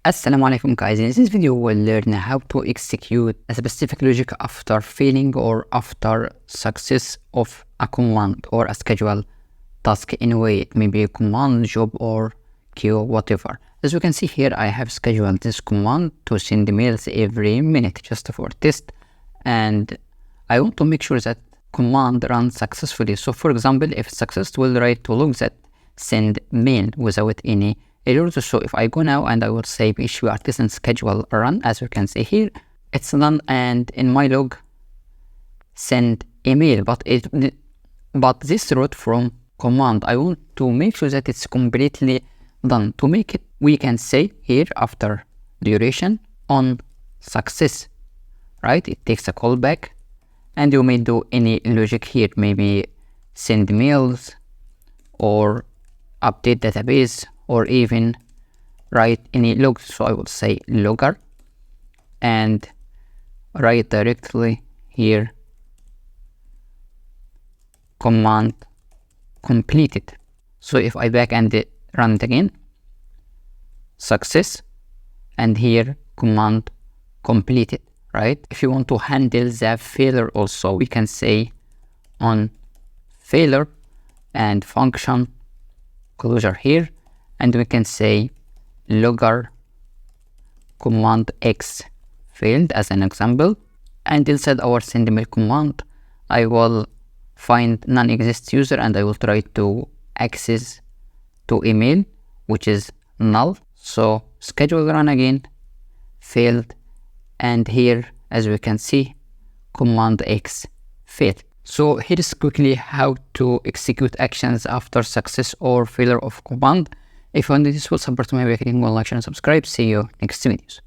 Assalamu alaikum guys, in this video we'll learn how to execute a specific logic after failing or after success of a command or a schedule task. Anyway, it may be a command, job or queue, whatever. As you can see here, I have scheduled this command to send mails every minute just for test, and I want to make sure that command runs successfully. So for example, if success will write to log that send mail without any errors. So if I go now and I will say issue artisan schedule run, as you can see here, it's done, and in my log send email, but this route from command, I want to make sure that it's completely done. To make it, we can say here after duration on success, right? It takes a callback, and you may do any logic here, maybe send mails or update database or even write any log. So I will say logger and write directly here command completed. So if I back and run it again, success, and here command completed, right? If you want to handle the failure also, we can say on failure and function closure here, and we can say logger command X failed as an example, and inside our send email command I will find non-exist user and I will try to access to email, which is null. So schedule run again, failed, and here as we can see command X failed. So here is quickly how to execute actions after success or failure of command. If you find this will support my work, like, share and subscribe. See you next videos.